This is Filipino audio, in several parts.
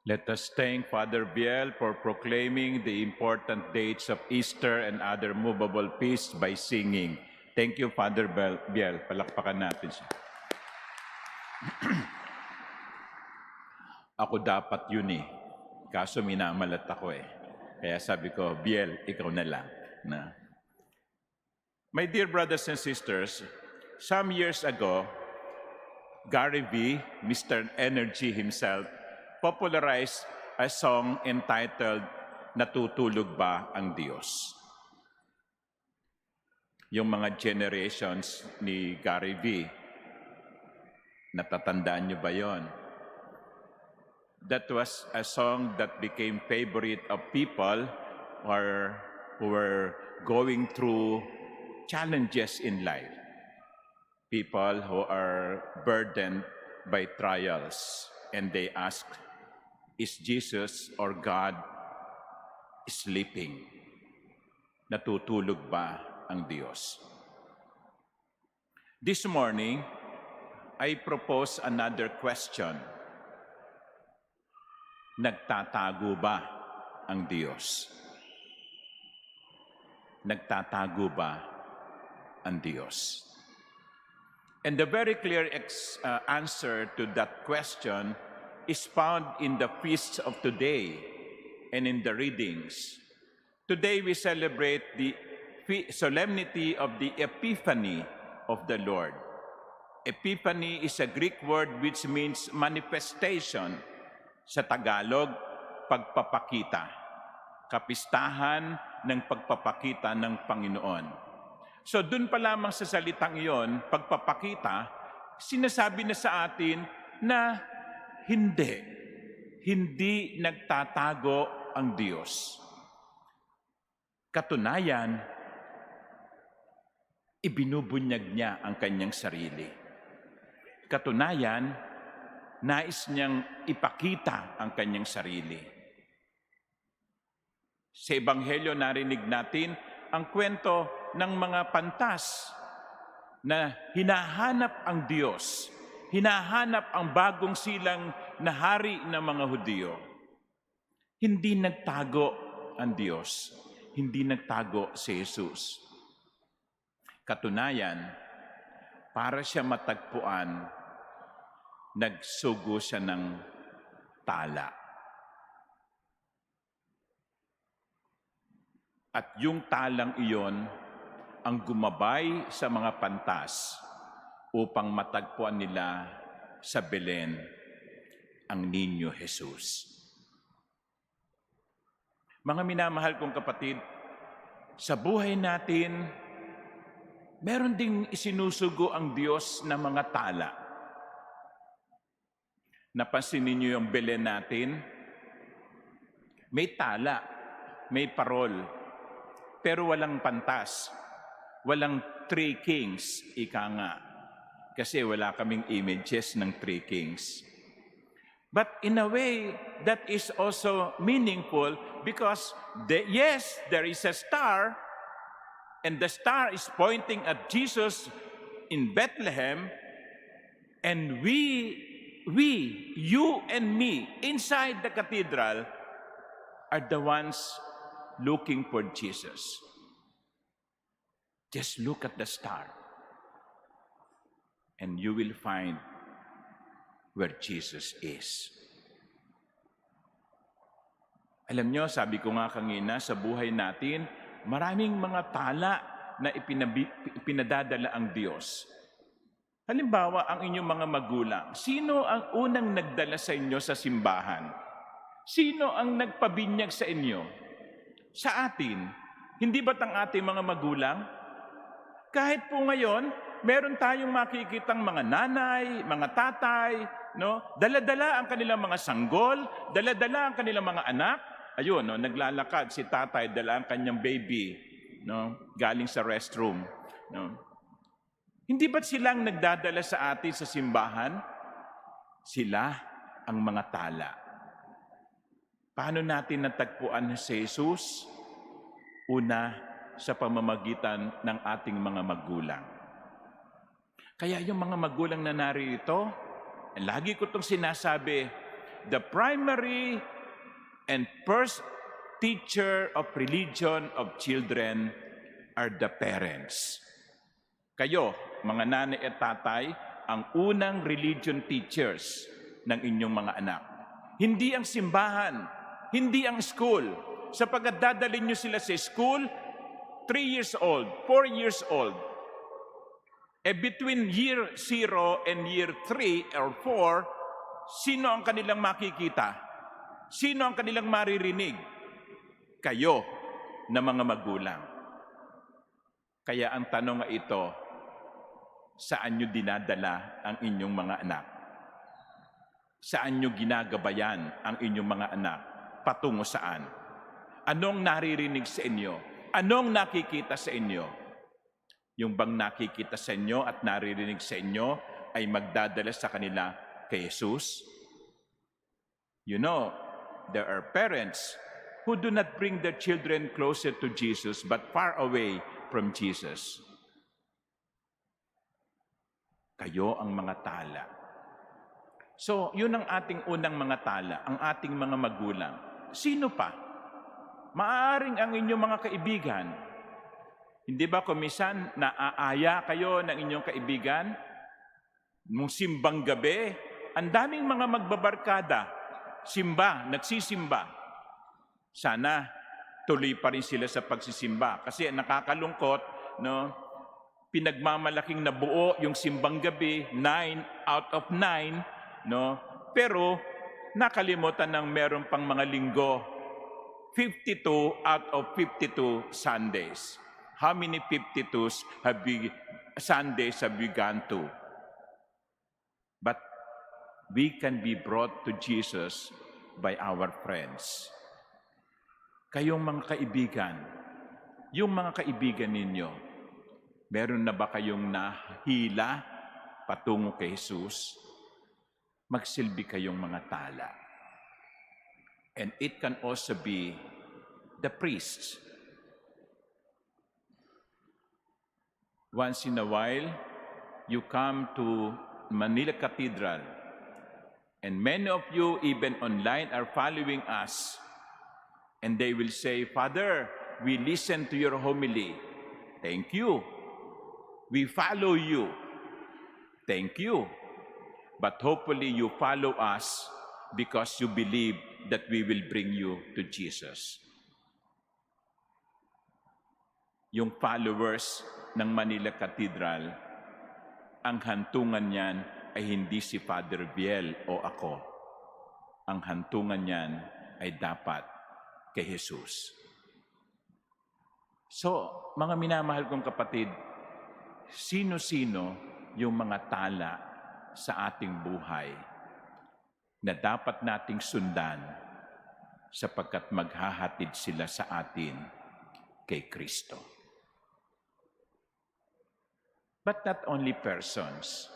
Let us thank Father Biel for proclaiming the important dates of Easter and other movable feasts by singing. Thank you, Father Biel. Palakpakan natin siya. Ako dapat yun eh. Kaso minamalat ako eh. Kaya sabi ko, Biel, ikaw na lang. Na. My dear brothers and sisters, some years ago, Gary V, Mr. Energy himself, popularized a song entitled Natutulog Ba ang Diyos? Yung mga generations ni Gary V, natatandaan niyo ba yon? That was a song that became favorite of people who were going through challenges in life. People who are burdened by trials, and they ask, is Jesus or God sleeping? Natutulog ba ang Diyos? This morning, I propose another question. Nagtatago ba ang Diyos? Nagtatago ba ang Diyos? And the very clear answer to that question is found in the feasts of today and in the readings. Today we celebrate the solemnity of the Epiphany of the Lord. Epiphany is a Greek word which means manifestation. Sa Tagalog, pagpapakita. Kapistahan ng pagpapakita ng Panginoon. So dun pa lamang sa salitang iyon, pagpapakita, sinasabi na sa atin na hindi nagtatago ang Diyos. Katunayan, ibinubunyag niya ang kanyang sarili. Katunayan, nais niyang ipakita ang kanyang sarili. Sa Ebanghelyo narinig natin ang kwento ng mga pantas na hinahanap ang Diyos, hinahanap ang bagong silang na hari ng mga Hudyo. Hindi nagtago ang Diyos, hindi nagtago si Jesus. Katunayan, para siya matagpuan, nagsugo siya ng tala. At yung talang iyon ang gumabay sa mga pantas upang matagpuan nila sa Belen ang Niño Jesus. Mga minamahal kong kapatid, sa buhay natin, meron ding isinusugo ang Diyos na mga tala. Napansin ninyo yung Belen natin? May tala, may parol, pero walang pantas. Walang three kings, ika nga. Kasi wala kaming images ng three kings. But in a way, that is also meaningful because, yes, there is a star, and the star is pointing at Jesus in Bethlehem, and we, you and me, inside the cathedral, are the ones looking for Jesus. Just look at the star, and you will find where Jesus is. Alam nyo, sabi ko nga kanina, sa buhay natin, maraming mga tala na ipinadadala ang Diyos. Halimbawa, ang inyong mga magulang. Sino ang unang nagdala sa inyo sa simbahan? Sino ang nagpabinyag sa inyo? Sa atin. Hindi ba't ang ating mga magulang? Kahit po ngayon, meron tayong makikitang mga nanay, mga tatay, no? Dala-dala ang kanilang mga sanggol, dala-dala ang kanilang mga anak. Ayun, no? Naglalakad si tatay, dala ang kanyang baby, no? Galing sa restroom. No? Hindi ba't silang nagdadala sa atin sa simbahan? Sila ang mga tala. Paano natin natagpuan si Jesus? Una, sa pamamagitan ng ating mga magulang. Kaya yung mga magulang na narito, lagi ko itong sinasabi, the primary and first teacher of religion of children are the parents. Kayo, mga nanay at tatay, ang unang religion teachers ng inyong mga anak. Hindi ang simbahan, hindi ang school. Sapagkat dadalhin nyo sila sa school, 3 years old, 4 years old. Between year 0 and year 3 or 4, sino ang kanilang makikita? Sino ang kanilang maririnig? Kayo na mga magulang. Kaya ang tanong ay ito, saan nyo dinadala ang inyong mga anak? Saan nyo ginagabayan ang inyong mga anak? Patungo saan? Anong naririnig sa inyo? Anong nakikita sa inyo? Yung bang nakikita sa inyo at naririnig sa inyo ay magdadala sa kanila kay Jesus? You know, there are parents who do not bring their children closer to Jesus but far away from Jesus. Kayo ang mga tala. So, yun ang ating unang mga tala, ang ating mga magulang. Sino pa? Maaaring ang inyong mga kaibigan. Hindi ba kung minsan naaaya kayo ng inyong kaibigan? Nung simbang gabi, ang daming mga magbabarkada. Simba, nagsisimba. Sana tuloy pa rin sila sa pagsisimba. Kasi nakakalungkot, no? Pinagmamalaking nabuo yung simbang gabi, 9 out of 9, no? Pero nakalimutan ng meron pang mga linggo, 52 out of 52 Sundays. How many 52s Sundays have we gone to? But we can be brought to Jesus by our friends. Kayong mga kaibigan, yung mga kaibigan ninyo, meron na ba kayong nahila patungo kay Jesus? Magsilbi kayong mga tala. And it can also be the priests. Once in a while, you come to Manila Cathedral, and many of you, even online, are following us. And they will say, Father, we listen to your homily. Thank you. We follow you. Thank you. But hopefully you follow us because you believe that we will bring you to Jesus. Yung followers ng Manila Cathedral, ang hantungan niyan ay hindi si Father Biel o ako. Ang hantungan niyan ay dapat kay Jesus. So, mga minamahal kong kapatid, sino-sino yung mga tala sa ating buhay na dapat nating sundan sapagkat maghahatid sila sa atin kay Kristo. But not only persons.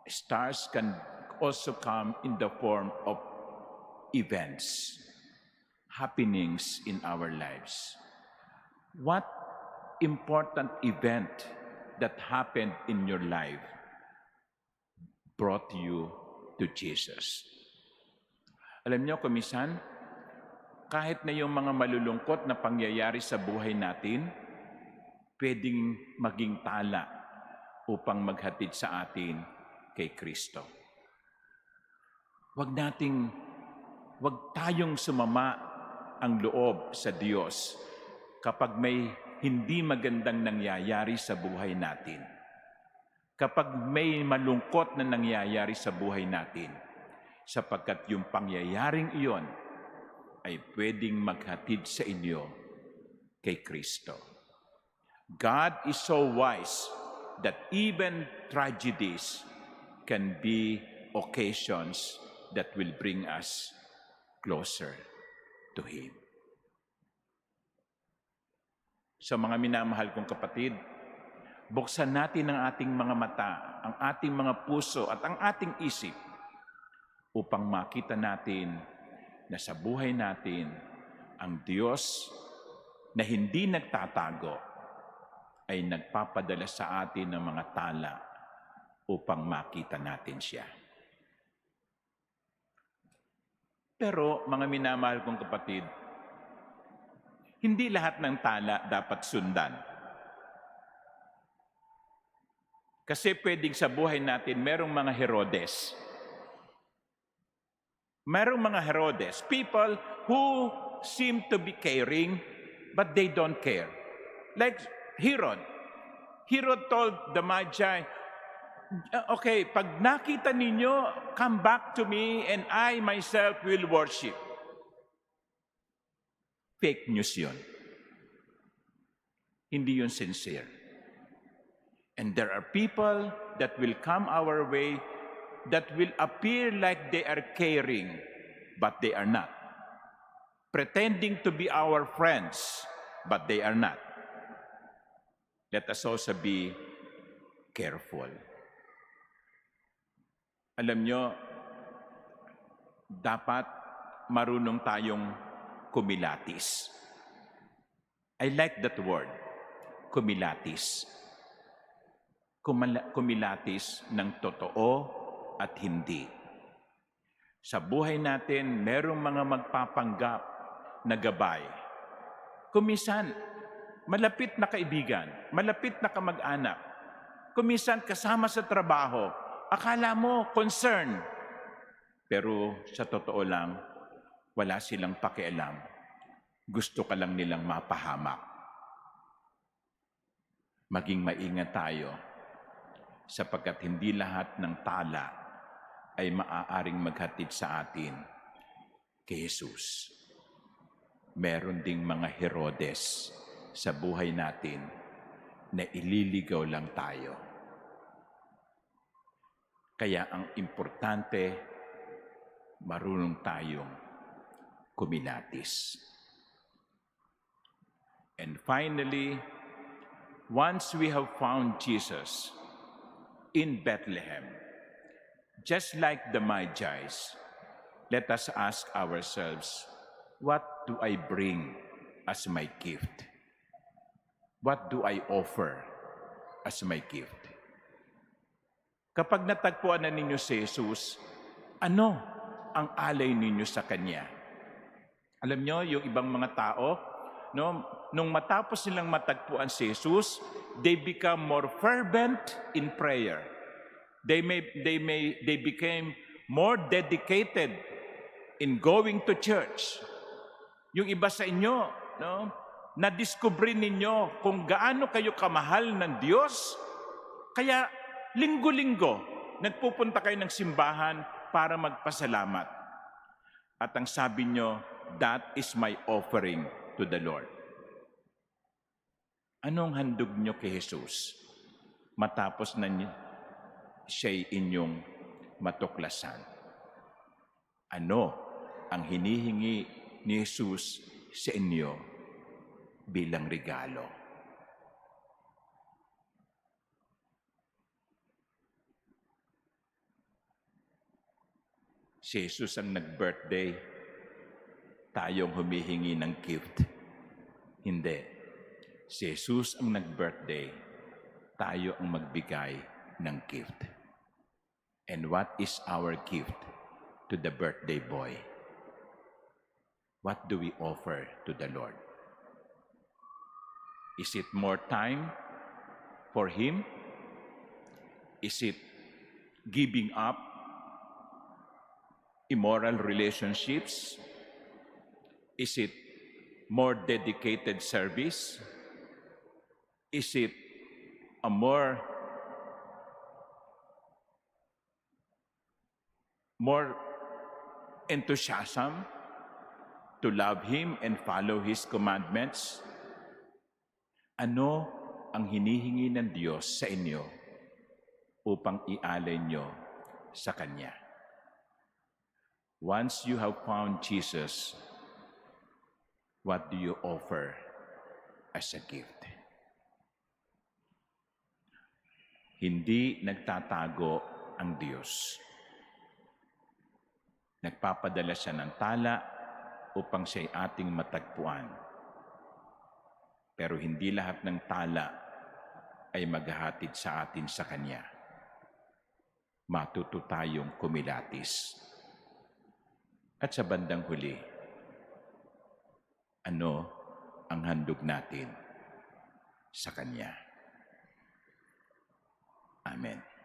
Stars can also come in the form of events, happenings in our lives. What important event that happened in your life brought you to Jesus? Alam niyo, kumisan, kahit na yung mga malulungkot na pangyayari sa buhay natin, pwedeng maging tala upang maghatid sa atin kay Kristo. Huwag tayong sumama ang loob sa Diyos kapag may hindi magandang nangyayari sa buhay natin. Kapag may malungkot na nangyayari sa buhay natin, sapagkat yung pangyayaring iyon ay pwedeng maghatid sa inyo kay Kristo. God is so wise that even tragedies can be occasions that will bring us closer to Him. So mga minamahal kong kapatid, buksan natin ang ating mga mata, ang ating mga puso at ang ating isip upang makita natin na sa buhay natin ang Diyos na hindi nagtatago ay nagpapadala sa atin ng mga tala upang makita natin siya. Pero mga minamahal kong kapatid, hindi lahat ng tala dapat sundan. Kasi pwedeng sa buhay natin merong mga Herodes. Merong mga Herodes, people who seem to be caring, but they don't care. Like Herod. Herod told the Magi, okay, pag nakita ninyo, come back to me and I myself will worship. Fake news yun. Hindi yun sincere. And there are people that will come our way that will appear like they are caring, but they are not. Pretending to be our friends, but they are not. Let us also be careful. Alam nyo, dapat marunong tayong kumilatis. I like that word, kumilatis. Kumilatis ng totoo at hindi. Sa buhay natin, merong mga magpapanggap na gabay. Kumisan, malapit na kaibigan, malapit na kamag-anak. Kumisan, kasama sa trabaho, akala mo concern. Pero sa totoo lang, wala silang pakialam. Gusto ka lang nilang mapahamak. Maging maingat tayo, sapagkat hindi lahat ng tala ay maaaring maghatid sa atin kay Jesus. Meron ding mga Herodes sa buhay natin na ililigaw lang tayo. Kaya ang importante, marunong tayong kumilatis. And finally, once we have found Jesus in Bethlehem, just like the Magi's, let us ask ourselves, what do I bring as my gift? What do I offer as my gift? Kapag natagpuan na ninyo si Jesus, ano ang alay ninyo sa Kanya? Alam nyo, yung ibang mga tao, no, nung matapos nilang matagpuan si Jesus, they become more fervent in prayer. They became more dedicated in going to church. Yung iba sa inyo, no, na-discover ninyo kung gaano kayo kamahal ng Diyos, kaya linggo-linggo nagpupunta kayo ng simbahan para magpasalamat. At ang sabi nyo, that is my offering to the Lord. Anong handog nyo kay Jesus matapos na siya'y inyong matuklasan? Ano ang hinihingi ni Jesus sa inyo bilang regalo? Si Jesus ang nag-birthday, tayong humihingi ng gift. Hindi. Si Jesus ang nag-birthday, tayo ang magbigay ng gift. And what is our gift to the birthday boy? What do we offer to the Lord? Is it more time for Him? Is it giving up immoral relationships? Is it more dedicated service? Is it a more enthusiasm to love Him and follow His commandments? Ano ang hinihingi ng Diyos sa inyo upang ialay nyo sa Kanya? Once you have found Jesus, what do you offer as a gift? Hindi nagtatago ang Diyos. Nagpapadala siya ng tala upang siya'y ating matagpuan. Pero hindi lahat ng tala ay maghahatid sa atin sa Kanya. Matuto tayong kumilatis. At sa bandang huli, ano ang handog natin sa Kanya? Amen.